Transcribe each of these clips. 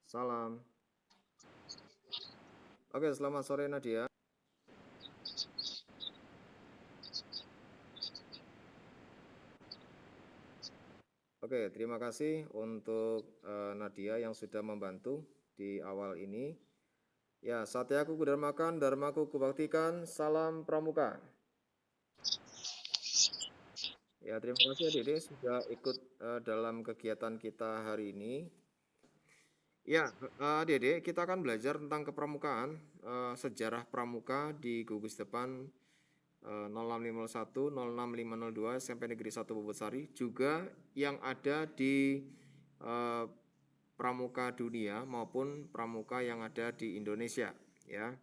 Salam. Oke, selamat sore Nadia. Oke, terima kasih untuk Nadia yang sudah membantu di awal ini. Ya, satyaku kudharmakan, dharmaku kubaktikan, salam pramuka. Ya, terima kasih Adik sudah ikut dalam kegiatan kita hari ini. Ya, Adik, kita akan belajar tentang kepramukaan, sejarah pramuka di gugus depan 0651, 06502 SMP Negeri 1 Bobotsari, juga yang ada di eh, pramuka dunia maupun pramuka yang ada di Indonesia, ya.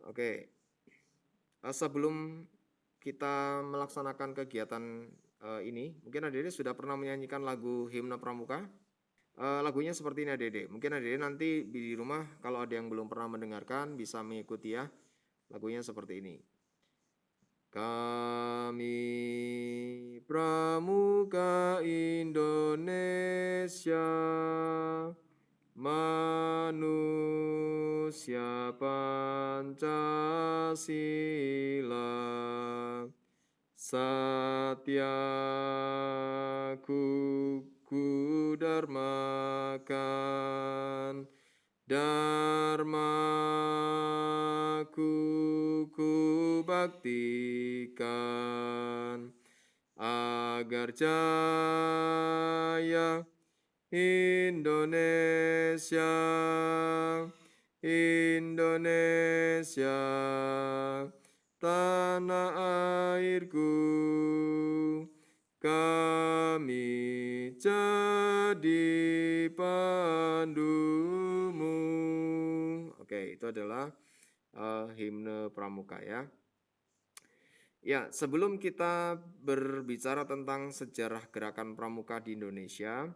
Oke, sebelum kita melaksanakan kegiatan ini, mungkin Adik sudah pernah menyanyikan lagu Himne Pramuka. Lagunya seperti ini Adik. Mungkin Adik nanti di rumah kalau ada yang belum pernah mendengarkan bisa mengikuti ya. Lagunya seperti ini. Kami Pramuka Indonesia, manusia Pancasila, satya kudharmakan, dharmaku kubaktikan, agar jaya Indonesia, Indonesia, tanah airku, kami jadi pandumu. Oke, itu adalah himne pramuka ya. Ya, sebelum kita berbicara tentang sejarah gerakan pramuka di Indonesia,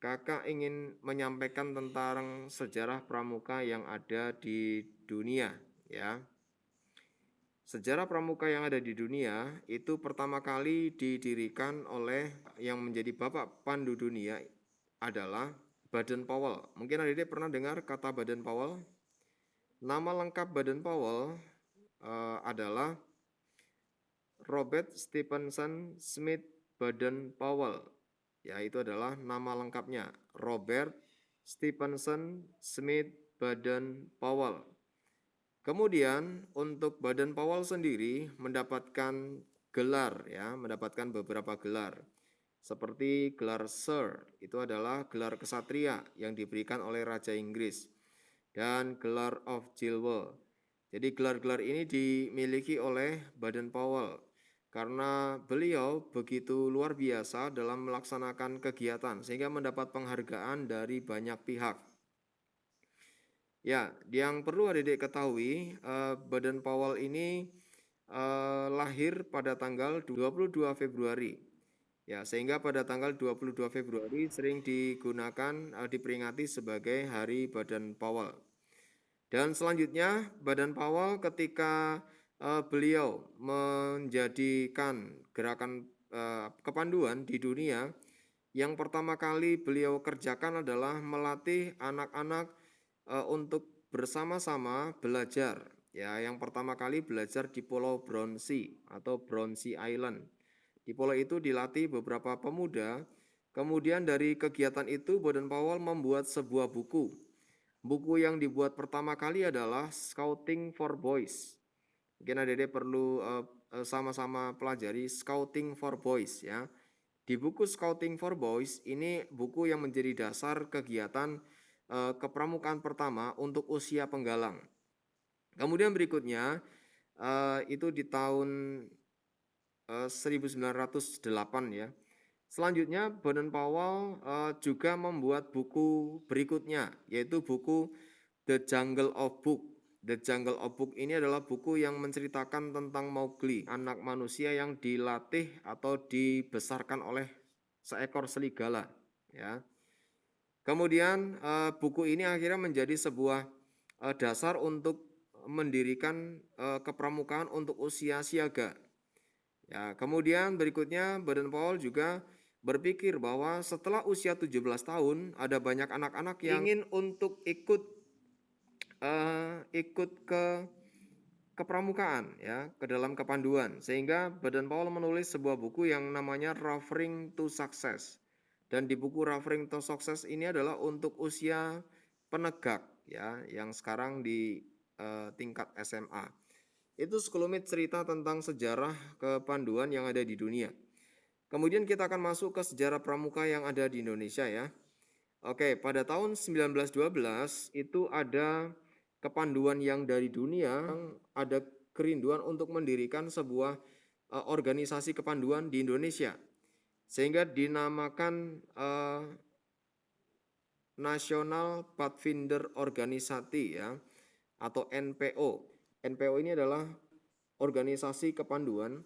Kakak ingin menyampaikan tentang sejarah pramuka yang ada di dunia, ya. Sejarah pramuka yang ada di dunia itu pertama kali didirikan oleh yang menjadi bapak pandu dunia adalah Baden-Powell. Mungkin adik-adik pernah dengar kata Baden-Powell? Nama lengkap Baden-Powell adalah Robert Stephenson Smith Baden-Powell. Ya, itu adalah nama lengkapnya, Robert Stephenson Smith Baden-Powell. Kemudian untuk Baden-Powell sendiri mendapatkan gelar ya, mendapatkan beberapa gelar. Seperti gelar Sir, itu adalah gelar kesatria yang diberikan oleh Raja Inggris. Dan gelar of Jewel. Jadi gelar-gelar ini dimiliki oleh Baden-Powell karena beliau begitu luar biasa dalam melaksanakan kegiatan sehingga mendapat penghargaan dari banyak pihak. Ya, yang perlu adik-adik ketahui, Baden-Powell ini lahir pada tanggal 22 Februari. Ya, sehingga pada tanggal 22 Februari sering digunakan diperingati sebagai Hari Baden-Powell. Dan selanjutnya Baden-Powell ketika beliau menjadikan gerakan kepanduan di dunia, yang pertama kali beliau kerjakan adalah melatih anak-anak untuk bersama-sama belajar. Ya, yang pertama kali belajar di Pulau Bronsey atau Bronsey Island. Di pulau itu dilatih beberapa pemuda. Kemudian dari kegiatan itu Baden-Powell membuat sebuah buku. Buku yang dibuat pertama kali adalah Scouting for Boys. Mungkin adik-adik perlu sama-sama pelajari Scouting for Boys ya. Di buku Scouting for Boys ini buku yang menjadi dasar kegiatan kepramukaan pertama untuk usia penggalang. Kemudian berikutnya itu di tahun 1908 ya. Selanjutnya Baden-Powell juga membuat buku berikutnya yaitu buku The Jungle of Book. The Jungle of Book ini adalah buku yang menceritakan tentang Mowgli, anak manusia yang dilatih atau dibesarkan oleh seekor serigala ya. Kemudian buku ini akhirnya menjadi sebuah dasar untuk mendirikan kepramukaan untuk usia siaga. Ya, kemudian berikutnya Baden-Powell juga berpikir bahwa setelah usia 17 tahun ada banyak anak-anak yang ingin untuk ikut ke kepramukaan ya, ke dalam kepanduan. Sehingga Baden Powell menulis sebuah buku yang namanya Referring to Success. Dan di buku Referring to Success ini adalah untuk usia penegak ya, yang sekarang di tingkat SMA. Itu sekelumit cerita tentang sejarah kepanduan yang ada di dunia. Kemudian kita akan masuk ke sejarah pramuka yang ada di Indonesia ya. Oke, pada tahun 1912 itu ada kepanduan yang dari dunia, ada kerinduan untuk mendirikan sebuah organisasi kepanduan di Indonesia. Sehingga dinamakan National Pathfinder Organisasi ya, atau NPO. NPO ini adalah organisasi kepanduan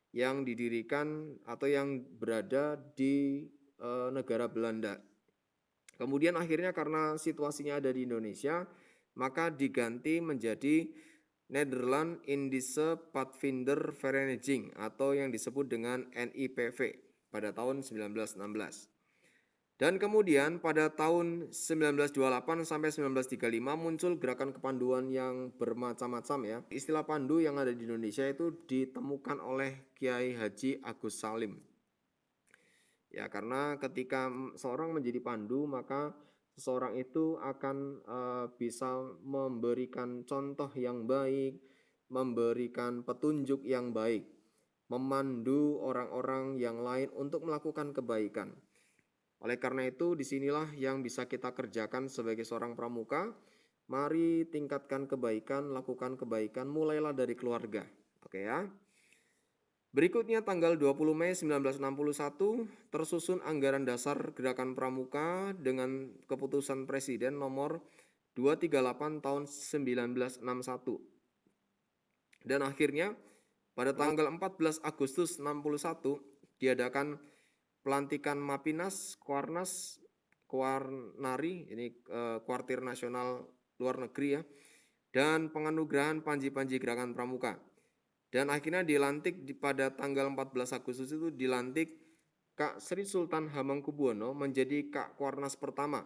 yang didirikan atau yang berada di negara Belanda. Kemudian akhirnya karena situasinya ada di Indonesia, maka diganti menjadi Nederland Indische Padvinder Vereniging atau yang disebut dengan NIPV pada tahun 1916. Dan kemudian pada tahun 1928 sampai 1935 muncul gerakan kepanduan yang bermacam-macam ya. Istilah pandu yang ada di Indonesia itu ditemukan oleh Kiai Haji Agus Salim. Ya, karena ketika seorang menjadi pandu, maka seseorang itu akan bisa memberikan contoh yang baik, memberikan petunjuk yang baik, memandu orang-orang yang lain untuk melakukan kebaikan. Oleh karena itu, disinilah yang bisa kita kerjakan sebagai seorang pramuka. Mari tingkatkan kebaikan, lakukan kebaikan, mulailah dari keluarga. Oke ya. Berikutnya tanggal 20 Mei 1961 tersusun anggaran dasar Gerakan Pramuka dengan keputusan Presiden nomor 238 tahun 1961. Dan akhirnya pada tanggal 14 Agustus 61 diadakan pelantikan Mapinas Kuarnari, ini Kuartir Nasional Luar Negeri ya, dan penganugerahan panji-panji Gerakan Pramuka. Dan akhirnya dilantik pada tanggal 14 Agustus itu dilantik Kak Sri Sultan Hamengkubuwono menjadi Kak Kuarnas pertama.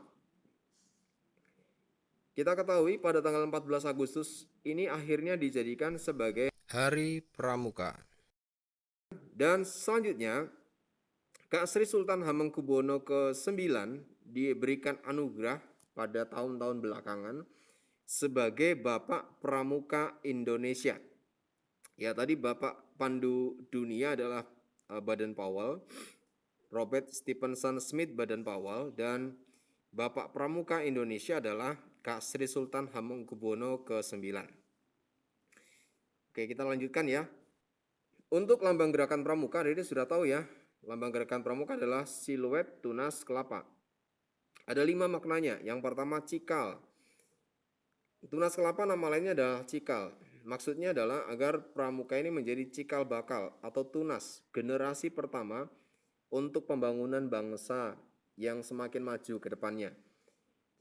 Kita ketahui pada tanggal 14 Agustus ini akhirnya dijadikan sebagai Hari Pramuka. Dan selanjutnya Kak Sri Sultan Hamengkubuwono ke-9 diberikan anugerah pada tahun-tahun belakangan sebagai Bapak Pramuka Indonesia. Ya, tadi Bapak Pandu Dunia adalah Baden Powell, Robert Stephenson Smith Baden Powell, dan Bapak Pramuka Indonesia adalah Kak Sri Sultan Hamengkubuwono ke-9. Oke, kita lanjutkan ya. Untuk lambang gerakan pramuka, Dede sudah tahu ya. Lambang gerakan pramuka adalah siluet tunas kelapa. Ada 5 maknanya. Yang pertama cikal. Tunas kelapa nama lainnya adalah cikal. Maksudnya adalah agar pramuka ini menjadi cikal bakal atau tunas generasi pertama untuk pembangunan bangsa yang semakin maju ke depannya.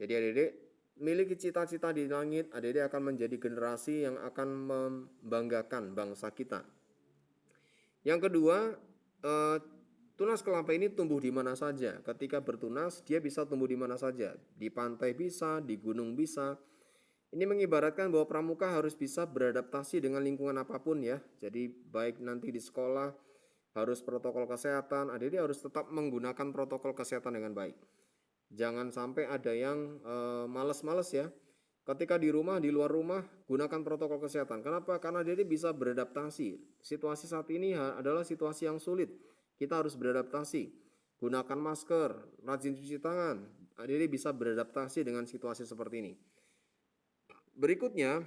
Jadi adik-adik miliki cita-cita di langit, adik-adik akan menjadi generasi yang akan membanggakan bangsa kita. Yang kedua, tunas kelapa ini tumbuh di mana saja. Ketika bertunas, dia bisa tumbuh di mana saja. Di pantai bisa, di gunung bisa. Ini mengibaratkan bahwa pramuka harus bisa beradaptasi dengan lingkungan apapun ya. Jadi baik nanti di sekolah, harus protokol kesehatan, adik-adik harus tetap menggunakan protokol kesehatan dengan baik. Jangan sampai ada yang males-males ya. Ketika di rumah, di luar rumah, gunakan protokol kesehatan. Kenapa? Karena dia bisa beradaptasi. Situasi saat ini adalah situasi yang sulit. Kita harus beradaptasi. Gunakan masker, rajin cuci tangan. Dia bisa beradaptasi dengan situasi seperti ini. Berikutnya,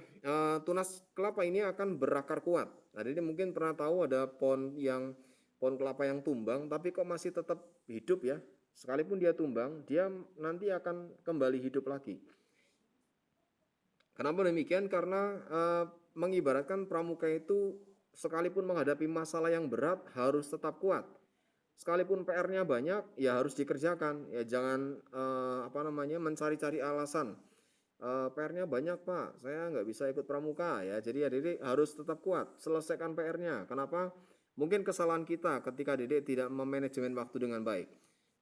tunas kelapa ini akan berakar kuat. Jadi mungkin pernah tahu ada pohon kelapa yang tumbang, tapi kok masih tetap hidup ya. Sekalipun dia tumbang, dia nanti akan kembali hidup lagi. Kenapa demikian? Karena mengibaratkan pramuka itu sekalipun menghadapi masalah yang berat harus tetap kuat. Sekalipun PR-nya banyak, ya harus dikerjakan. Ya jangan mencari-cari alasan. PR-nya banyak Pak, saya nggak bisa ikut pramuka ya. Jadi adik-adik harus tetap kuat, selesaikan PR-nya. Kenapa? Mungkin kesalahan kita ketika adik-adik tidak memanajemen waktu dengan baik.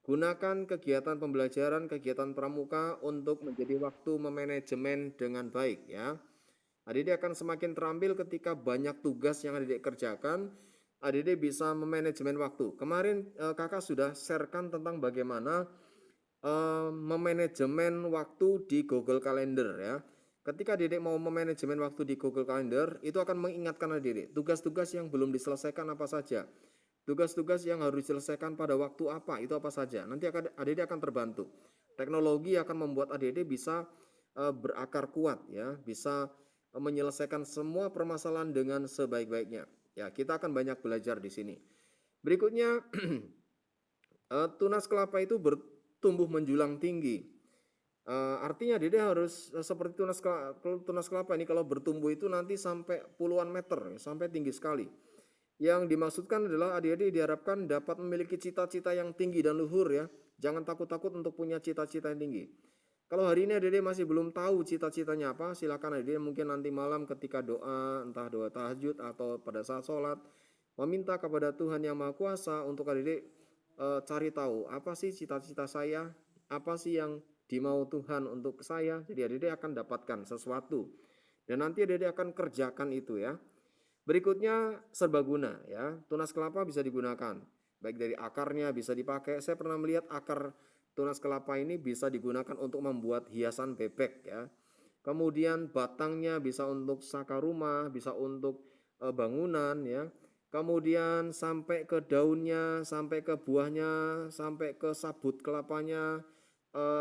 Gunakan kegiatan pembelajaran, kegiatan pramuka untuk menjadi waktu memanajemen dengan baik ya. Adik-adik akan semakin terampil ketika banyak tugas yang adik-adik kerjakan. Adik-adik bisa memanajemen waktu. Kemarin kakak sudah sharekan tentang bagaimana memanajemen waktu di Google Calendar ya. Ketika adik-adik mau memanajemen waktu di Google Calendar, itu akan mengingatkan adik-adik tugas-tugas yang belum diselesaikan apa saja. Tugas-tugas yang harus diselesaikan pada waktu apa, itu apa saja. Nanti adik-adik akan terbantu. Teknologi akan membuat adik-adik bisa berakar kuat ya, bisa menyelesaikan semua permasalahan dengan sebaik-baiknya. Ya, kita akan banyak belajar di sini. Berikutnya tunas kelapa itu bertumbuh menjulang tinggi. Artinya Dede harus seperti tunas kelapa ini kalau bertumbuh itu nanti sampai puluhan meter, sampai tinggi sekali. Yang dimaksudkan adalah adik-adik diharapkan dapat memiliki cita-cita yang tinggi dan luhur ya. Jangan takut-takut untuk punya cita-cita yang tinggi. Kalau hari ini adik-adik masih belum tahu cita-citanya apa, silakan adik-adik mungkin nanti malam ketika doa, entah doa tahajud atau pada saat sholat, meminta kepada Tuhan Yang Maha Kuasa untuk adik-adik cari tahu apa sih cita-cita saya, apa sih yang dimau Tuhan untuk saya. Jadi adik-adik akan dapatkan sesuatu dan nanti adik-adik akan kerjakan itu ya. Berikutnya serbaguna ya. Tunas kelapa bisa digunakan baik dari akarnya bisa dipakai. Saya pernah melihat akar tunas kelapa ini bisa digunakan untuk membuat hiasan bebek ya. Kemudian batangnya bisa untuk saka rumah, bisa untuk bangunan ya. Kemudian sampai ke daunnya, sampai ke buahnya, sampai ke sabut kelapanya,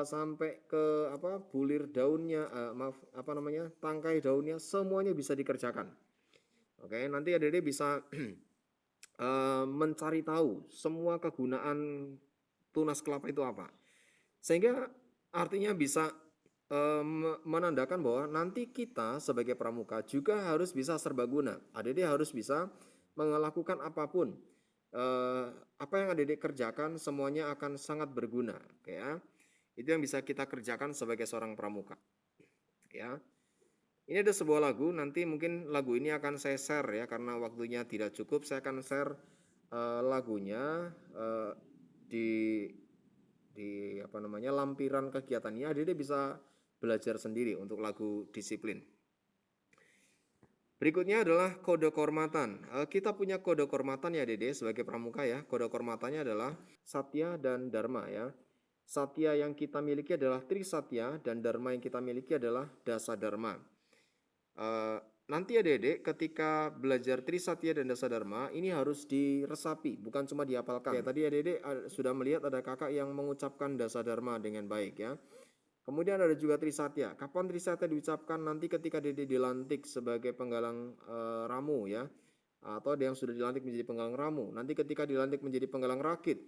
sampai ke bulir daunnya, tangkai daunnya, semuanya bisa dikerjakan. Oke, nanti adik-adik bisa mencari tahu semua kegunaan tunas kelapa itu apa. Sehingga artinya bisa menandakan bahwa nanti kita sebagai pramuka juga harus bisa serbaguna. Adik-adik harus bisa melakukan apapun. Apa yang adik-adik kerjakan semuanya akan sangat berguna. Oke ya. Itu yang bisa kita kerjakan sebagai seorang pramuka. Ya. Ini ada sebuah lagu, nanti mungkin lagu ini akan saya share ya karena waktunya tidak cukup. Saya akan share lagunya di lampiran kegiatannya. Adik-adik bisa belajar sendiri untuk lagu disiplin. Berikutnya adalah kode kehormatan. Kita punya kode kehormatan ya Dede sebagai pramuka ya. Kode kehormatannya adalah Satya dan Dharma ya. Satya yang kita miliki adalah Trisatya dan Dharma yang kita miliki adalah Dasa Dharma. Nanti adik-adik ketika belajar Trisatya dan Dasa Dharma ini harus diresapi, bukan cuma dihafalkan. Oke, tadi adik-adik sudah melihat ada kakak yang mengucapkan Dasa Dharma dengan baik ya. Kemudian ada juga Trisatya. Kapan Trisatya diucapkan? Nanti ketika adik-adik dilantik sebagai penggalang ramu ya. Atau ada yang sudah dilantik menjadi penggalang ramu. Nanti ketika dilantik menjadi penggalang rakit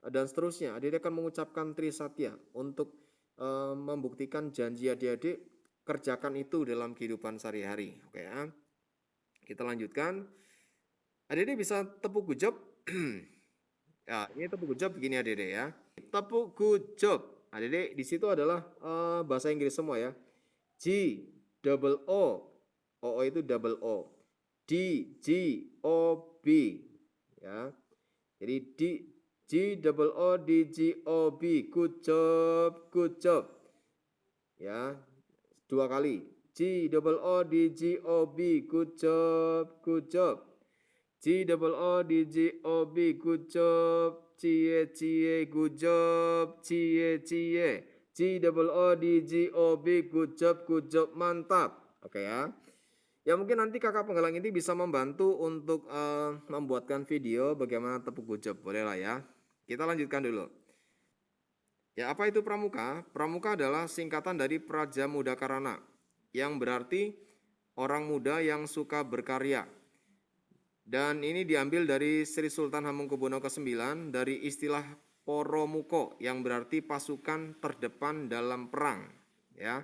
dan seterusnya, adik-adik akan mengucapkan Trisatya untuk membuktikan janji adik-adik kerjakan itu dalam kehidupan sehari-hari. Oke ya. Kita lanjutkan. Adik-adik bisa tepuk good job. Ya, ini tepuk good job begini adik-adik ya. Tepuk good job. Adik-adik di situ adalah bahasa Inggris semua ya. G double O. O itu double O. D G O B ya. Jadi G double O D G O B. Good job, good job. Ya. Dua kali. G double O D G O B. Good job, good job. G double O D G O B. Good job. Cie cie good job. Cie cie. G double O D G O B. Good job, mantap. Oke ya. Ya mungkin nanti kakak penggalang ini bisa membantu untuk membuatkan video bagaimana tepuk good job. Boleh lah ya. Kita lanjutkan dulu. Ya apa itu pramuka? Pramuka adalah singkatan dari Praja Muda Karana yang berarti orang muda yang suka berkarya. Dan ini diambil dari Sri Sultan Hamengkubuwono ke-9 dari istilah Poromuko yang berarti pasukan terdepan dalam perang ya.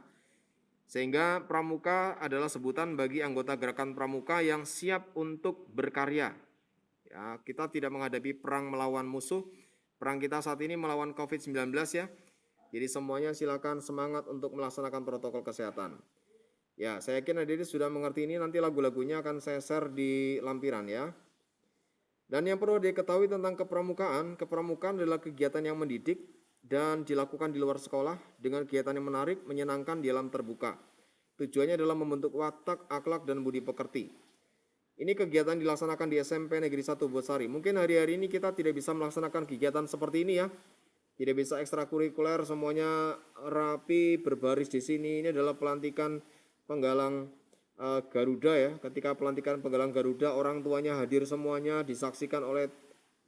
Sehingga pramuka adalah sebutan bagi anggota gerakan pramuka yang siap untuk berkarya. Ya, kita tidak menghadapi perang melawan musuh. Perang kita saat ini melawan COVID-19 ya. Jadi semuanya silakan semangat untuk melaksanakan protokol kesehatan. Ya, saya yakin adik-adik sudah mengerti ini. Nanti lagu-lagunya akan saya share di lampiran ya. Dan yang perlu diketahui tentang kepramukaan adalah kegiatan yang mendidik dan dilakukan di luar sekolah dengan kegiatan yang menarik, menyenangkan di alam terbuka. Tujuannya adalah membentuk watak, akhlak, dan budi pekerti. Ini kegiatan dilaksanakan di SMP Negeri 1 Bosari. Mungkin hari-hari ini kita tidak bisa melaksanakan kegiatan seperti ini ya. Tidak bisa ekstrakurikuler, semuanya rapi, berbaris di sini. Ini adalah pelantikan penggalang Garuda ya. Ketika pelantikan penggalang Garuda, orang tuanya hadir semuanya, disaksikan oleh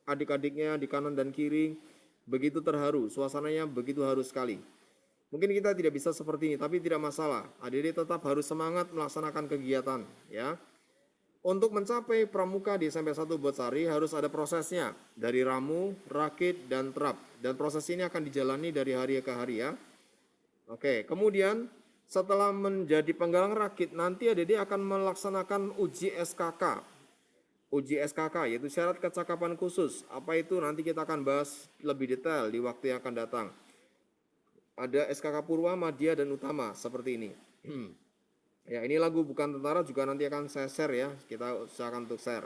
adik-adiknya di kanan dan kiri. Begitu terharu, suasananya begitu haru sekali. Mungkin kita tidak bisa seperti ini, tapi tidak masalah. Adik-adik tetap harus semangat melaksanakan kegiatan ya. Untuk mencapai pramuka di SMP 1 Bosari harus ada prosesnya dari ramu, rakit, dan terap. Dan proses ini akan dijalani dari hari ke hari ya. Oke, kemudian setelah menjadi penggalang rakit, nanti adik-adik akan melaksanakan uji SKK. Uji SKK yaitu syarat kecakapan khusus. Apa itu nanti kita akan bahas lebih detail di waktu yang akan datang. Ada SKK Purwa, Madya, dan Utama seperti ini. Ya, ini lagu Bukan Tentara juga nanti akan saya share ya. Kita usahakan untuk share.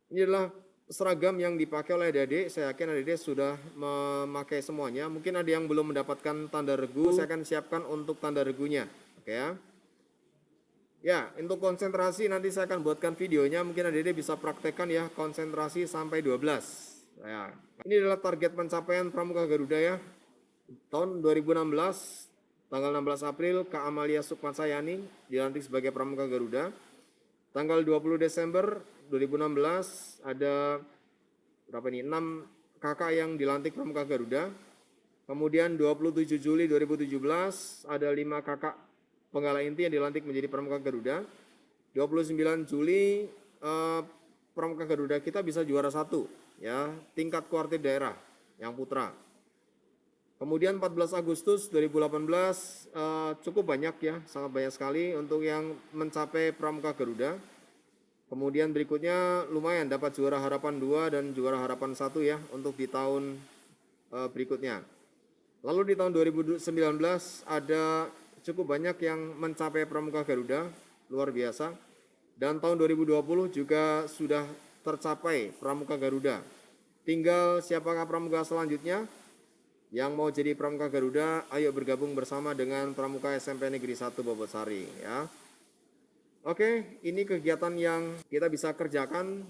Ini adalah seragam yang dipakai oleh adik-adik. Saya yakin adik-adik sudah memakai semuanya. Mungkin ada yang belum mendapatkan tanda regu. Saya akan siapkan untuk tanda regunya. Oke ya. Ya, untuk konsentrasi nanti saya akan buatkan videonya. Mungkin adik-adik bisa praktekkan ya konsentrasi sampai 12. Ya, ini adalah target pencapaian Pramuka Garuda ya. Tahun 2016. Tanggal 16 April, Kak Amalia Sukmasayani dilantik sebagai Pramuka Garuda. Tanggal 20 Desember 2016 ada berapa nih? 6 kakak yang dilantik Pramuka Garuda. Kemudian 27 Juli 2017 ada 5 kakak penggala inti yang dilantik menjadi Pramuka Garuda. 29 Juli Pramuka Garuda kita bisa juara 1 ya, tingkat kuartir daerah yang putra. Kemudian 14 Agustus 2018 cukup banyak ya, sangat banyak sekali untuk yang mencapai Pramuka Garuda. Kemudian berikutnya lumayan dapat juara harapan 2 dan juara harapan 1 ya untuk di tahun berikutnya. Lalu di tahun 2019 ada cukup banyak yang mencapai Pramuka Garuda, luar biasa. Dan tahun 2020 juga sudah tercapai Pramuka Garuda. Tinggal siapakah pramuka selanjutnya? Yang mau jadi Pramuka Garuda, ayo bergabung bersama dengan Pramuka SMP Negeri 1 Bobosari ya. Oke, ini kegiatan yang kita bisa kerjakan.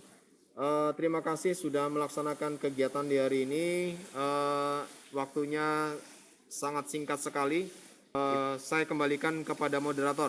Terima kasih sudah melaksanakan kegiatan di hari ini. Waktunya sangat singkat sekali. Saya kembalikan kepada moderator.